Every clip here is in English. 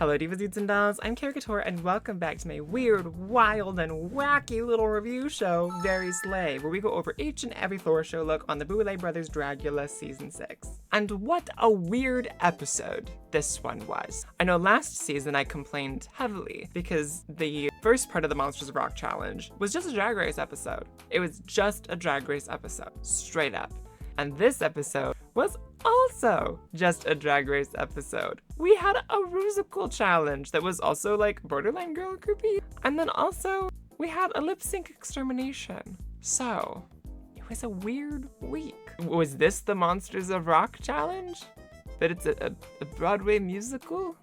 Hello divas, dudes, and dolls, I'm Caricature, and welcome back to my weird, wild, and wacky little review show, Very Slay, where we go over each and every floor show look on the Boulay Brothers Dragula Season 6. And what a weird episode this one was. I know last season I complained heavily because the first part of the Monsters of Rock challenge was just a Drag Race episode. It was just a Drag Race episode, straight up. And this episode was also just a Drag Race episode. We had a rusical challenge that was also like borderline girl groupie. And then also we had a lip sync extermination. So it was a weird week. Was this the Monsters of Rock challenge? But it's a Broadway musical?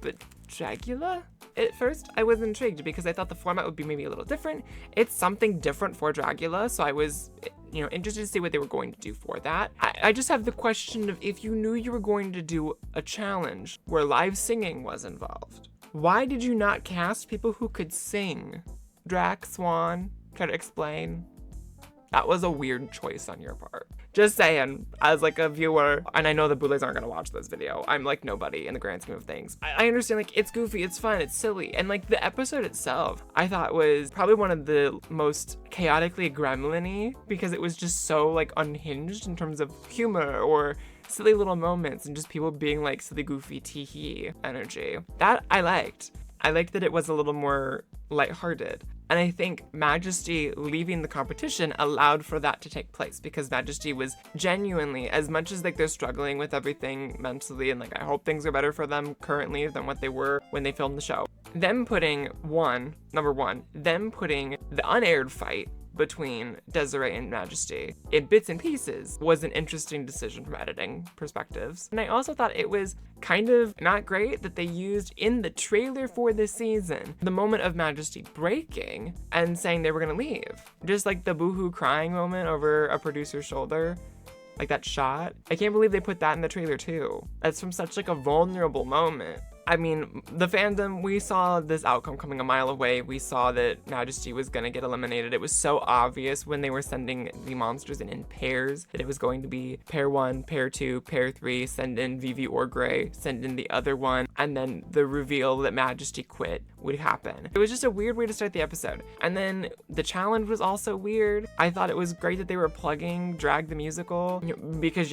But Dragula? At first, I was intrigued because I thought the format would be maybe a little different. It's something different for Dragula, so I was, interested to see what they were going to do for that. I just have the question of if you knew you were going to do a challenge where live singing was involved, why did you not cast people who could sing? Drac, Swan, try to explain. That was a weird choice on your part. Just saying, as like a viewer, and I know the Boulays aren't gonna watch this video. I'm like nobody in the grand scheme of things. I understand, like, it's goofy, it's fun, it's silly. And like the episode itself, I thought was probably one of the most chaotically gremlin-y because it was just so like unhinged in terms of humor or silly little moments and just people being like silly, goofy, tee-hee energy. That I liked. I liked that it was a little more lighthearted. And I think Majesty leaving the competition allowed for that to take place because Majesty was genuinely, as much as like they're struggling with everything mentally and like I hope things are better for them currently than what they were when they filmed the show. Them putting the unaired fight between Desiree and Majesty in bits and pieces was an interesting decision from editing perspectives. And I also thought it was kind of not great that they used in the trailer for this season the moment of Majesty breaking and saying they were gonna leave. Just like the boohoo crying moment over a producer's shoulder. Like that shot. I can't believe they put that in the trailer too. That's from such like a vulnerable moment. I mean, the fandom, we saw this outcome coming a mile away. We saw that Majesty was gonna get eliminated. It was so obvious when they were sending the monsters in pairs that it was going to be pair 1, pair 2, pair 3, send in Vivi or Gray, send in the other one, and then the reveal that Majesty quit would happen. It was just a weird way to start the episode. And then the challenge was also weird. I thought it was great that they were plugging Drag the Musical because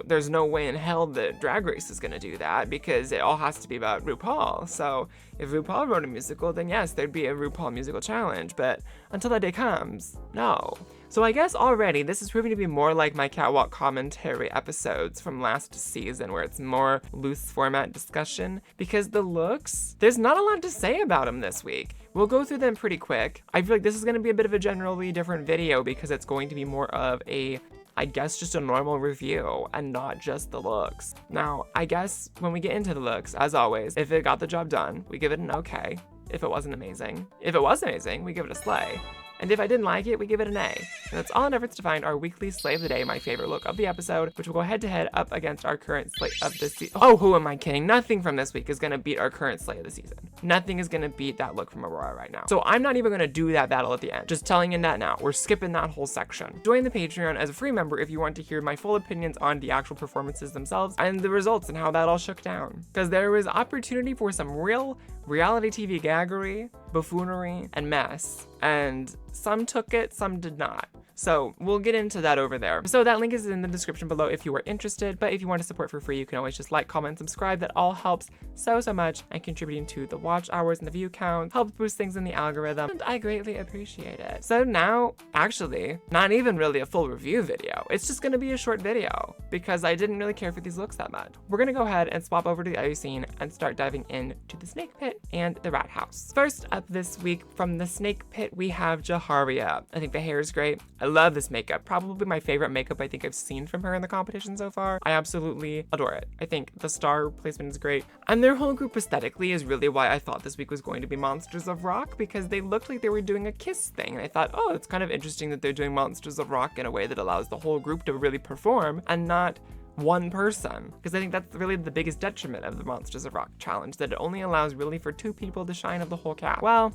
there's no way in hell that Drag Race is gonna do that because it all has to be about RuPaul. So if RuPaul wrote a musical, then yes, there'd be a RuPaul musical challenge, but until that day comes, no. So I guess already this is proving to be more like my catwalk commentary episodes from last season where it's more loose format discussion because the looks, there's not a lot to say about them this week. We'll go through them pretty quick. I feel like this is going to be a bit of a generally different video because it's going to be more of I guess just a normal review and not just the looks. Now, I guess when we get into the looks, as always, if it got the job done, we give it an okay. If it wasn't amazing. If it was amazing, we give it a slay. And if I didn't like it, we give it an A. And that's all in efforts to find our weekly Slay of the Day, my favorite look of the episode, which will go head to head up against our current slate of the season. Oh, who am I kidding? Nothing from this week is gonna beat our current Slay of the season. Nothing is gonna beat that look from Aurora right now. So I'm not even gonna do that battle at the end. Just telling you that now. We're skipping that whole section. Join the Patreon as a free member if you want to hear my full opinions on the actual performances themselves and the results and how that all shook down. Because there was opportunity for some real reality TV gaggery, buffoonery, and mess. And some took it, some did not. So we'll get into that over there. So that link is in the description below if you are interested, but if you want to support for free, you can always just like, comment, subscribe. That all helps so much and contributing to the watch hours and the view count, helps boost things in the algorithm, and I greatly appreciate it. So now, actually, not even really a full review video. It's just gonna be a short video because I didn't really care for these looks that much. We're gonna go ahead and swap over to the other scene and start diving into the snake pit and the rat house. First up this week from the snake pit, we have Jaharia. I think the hair is great. I love this makeup. Probably my favorite makeup I think I've seen from her in the competition so far. I absolutely adore it. I think the star placement is great. And their whole group aesthetically is really why I thought this week was going to be Monsters of Rock because they looked like they were doing a kiss thing. And I thought, oh, it's kind of interesting that they're doing Monsters of Rock in a way that allows the whole group to really perform and not one person, because I think that's really the biggest detriment of the Monsters of Rock challenge, that it only allows really for 2 people to shine of the whole cast. Well,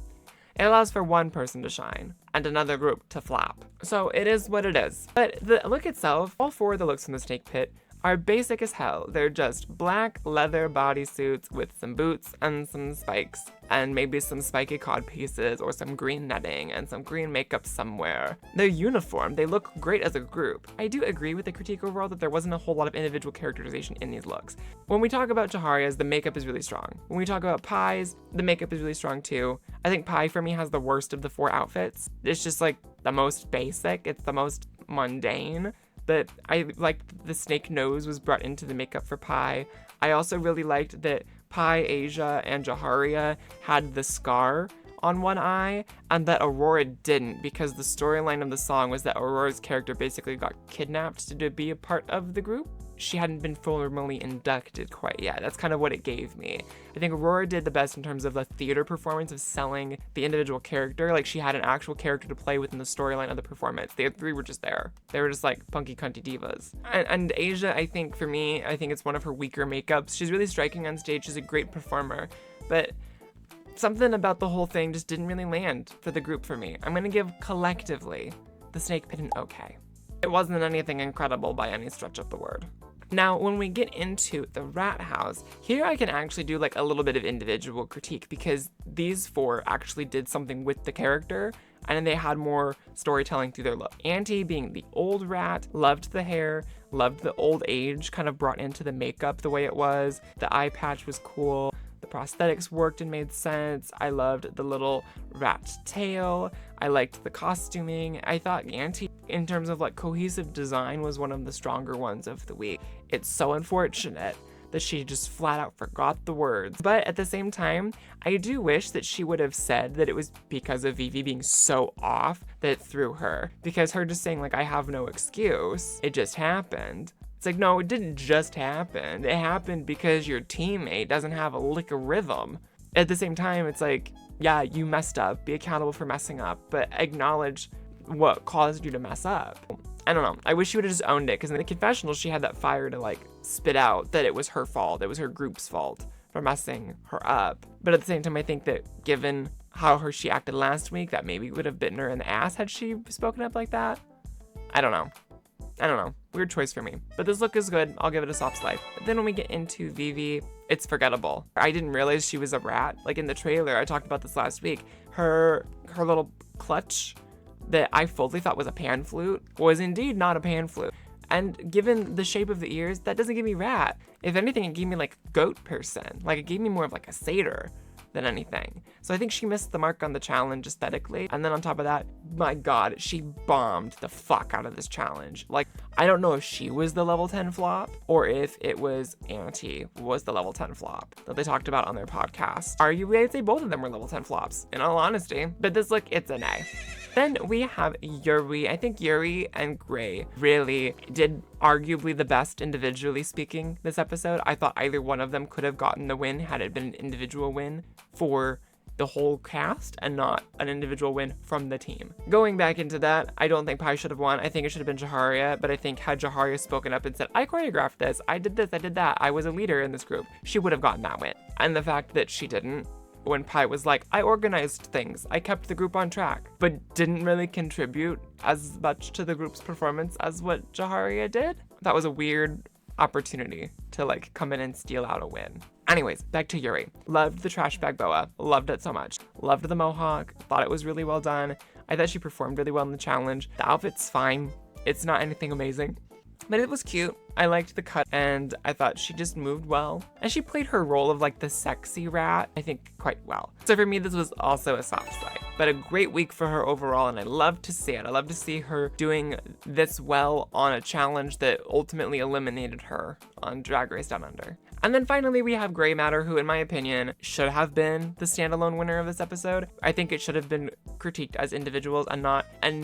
it allows for 1 person to shine and another group to flop. So it is what it is. But the look itself, all 4 of the looks in the snake pit are basic as hell. They're just black leather bodysuits with some boots and some spikes, and maybe some spiky cod pieces or some green netting and some green makeup somewhere. They're uniform. They look great as a group. I do agree with the critique overall that there wasn't a whole lot of individual characterization in these looks. When we talk about Jaharia's, the makeup is really strong. When we talk about Pai's, the makeup is really strong too. I think Pai for me has the worst of the 4 outfits. It's just like the most basic. It's the most mundane. But I liked the snake nose was brought into the makeup for Pai. I also really liked that Pai, Asia, and Jaharia had the scar on one eye, and that Aurora didn't, because the storyline of the song was that Aurora's character basically got kidnapped to be a part of the group. She hadn't been formally inducted quite yet. That's kind of what it gave me. I think Aurora did the best in terms of the theater performance of selling the individual character. Like, she had an actual character to play within the storyline of the performance. The other 3 were just there. They were just like punky cunty divas. And Asia, I think for me, I think it's one of her weaker makeups. She's really striking on stage. She's a great performer, but something about the whole thing just didn't really land for the group for me. I'm gonna give collectively the Snake Pit an okay. It wasn't anything incredible by any stretch of the word. Now, when we get into the Rat House, here I can actually do like a little bit of individual critique, because these 4 actually did something with the character and they had more storytelling through their look. Auntie, being the old rat, loved the hair, loved the old age kind of brought into the makeup the way it was. The eye patch was cool. The prosthetics worked and made sense. I loved the little rat tail. I liked the costuming. I thought Auntie, in terms of like cohesive design, was one of the stronger ones of the week. It's so unfortunate that she just flat out forgot the words. But at the same time, I do wish that she would have said that it was because of Vivi being so off that it threw her. Because her just saying like, I have no excuse, it just happened. It's like, no, it didn't just happen. It happened because your teammate doesn't have a lick of rhythm. At the same time, it's like, yeah, you messed up. Be accountable for messing up, but acknowledge what caused you to mess up. I don't know. I wish she would have just owned it, because in the confessional, she had that fire to like spit out that it was her fault. It was her group's fault for messing her up. But at the same time, I think that given how she acted last week, that maybe would have bitten her in the ass had she spoken up like that. I don't know. Weird choice for me. But this look is good. I'll give it a soft slide. But then when we get into Vivi, it's forgettable. I didn't realize she was a rat. Like in the trailer, I talked about this last week. Her little clutch that I fully thought was a pan flute was indeed not a pan flute. And given the shape of the ears, that doesn't give me rat. If anything, it gave me like goat person. Like it gave me more of like a satyr than anything. So I think she missed the mark on the challenge aesthetically. And then on top of that, my God, she bombed the fuck out of this challenge. Like, I don't know if she was the level 10 flop or if it was Auntie was the level 10 flop that they talked about on their podcast. Arguably, I'd say both of them were level 10 flops, in all honesty. But this look, it's an A. Then we have Yuri. I think Yuri and Gray really did arguably the best individually speaking this episode. I thought either one of them could have gotten the win had it been an individual win for the whole cast and not an individual win from the team. Going back into that, I don't think Pai should have won. I think it should have been Jaharia, but I think had Jaharia spoken up and said, I choreographed this, I did that, I was a leader in this group, she would have gotten that win. And the fact that she didn't, when Pai was like, I organized things, I kept the group on track, but didn't really contribute as much to the group's performance as what Jaharia did. That was a weird opportunity to like come in and steal out a win. Anyways, back to Yuri. Loved the trash bag boa. Loved it so much. Loved the mohawk. Thought it was really well done. I thought she performed really well in the challenge. The outfit's fine. It's not anything amazing, but it was cute. I liked the cut and I thought she just moved well. And she played her role of like the sexy rat, I think, quite well. So for me, this was also a soft slide, but a great week for her overall. And I love to see it. I love to see her doing this well on a challenge that ultimately eliminated her on Drag Race Down Under. And then finally, we have Grey Matter, who in my opinion should have been the standalone winner of this episode. I think it should have been critiqued as individuals and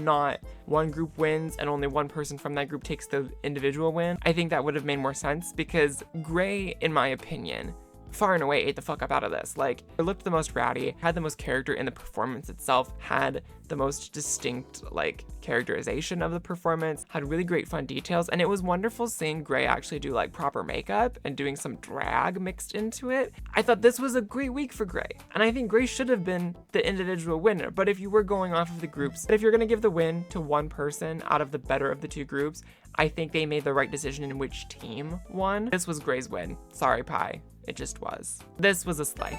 not one group wins and only one person from that group takes the individual win. I think that would have made more sense because Grey, in my opinion, far and away ate the fuck up out of this. Like, it looked the most rowdy, had the most character in the performance itself, had the most distinct, like, characterization of the performance, had really great fun details, and it was wonderful seeing Grey actually do, like, proper makeup and doing some drag mixed into it. I thought this was a great week for Grey, and I think Grey should have been the individual winner, but if you were going off of the groups, if you're gonna give the win to one person out of the better of the two groups, I think they made the right decision in which team won. This was Grey's win. Sorry, Pie. It just was. This was a slay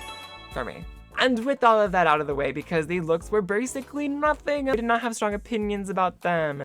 for me. And with all of that out of the way, because the looks were basically nothing, I did not have strong opinions about them.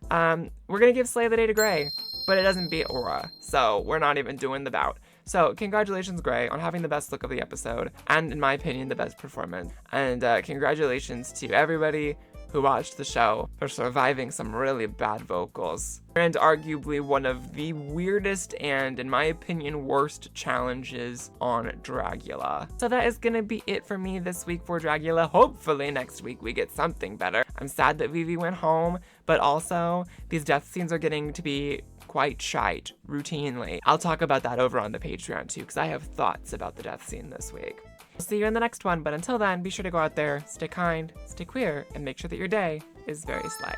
We're gonna give Slay the Day to Grey, but it doesn't beat Aura, so we're not even doing the bout. So congratulations, Grey, on having the best look of the episode, and in my opinion, the best performance. And congratulations to everybody who watched the show for surviving some really bad vocals. And arguably one of the weirdest and, in my opinion, worst challenges on Dragula. So that is gonna be it for me this week for Dragula. Hopefully next week we get something better. I'm sad that Vivi went home, but also these death scenes are getting to be quite shite routinely. I'll talk about that over on the Patreon too, because I have thoughts about the death scene this week. I'll see you in the next one, but until then, be sure to go out there, stay kind, stay queer, and make sure that your day is very slay.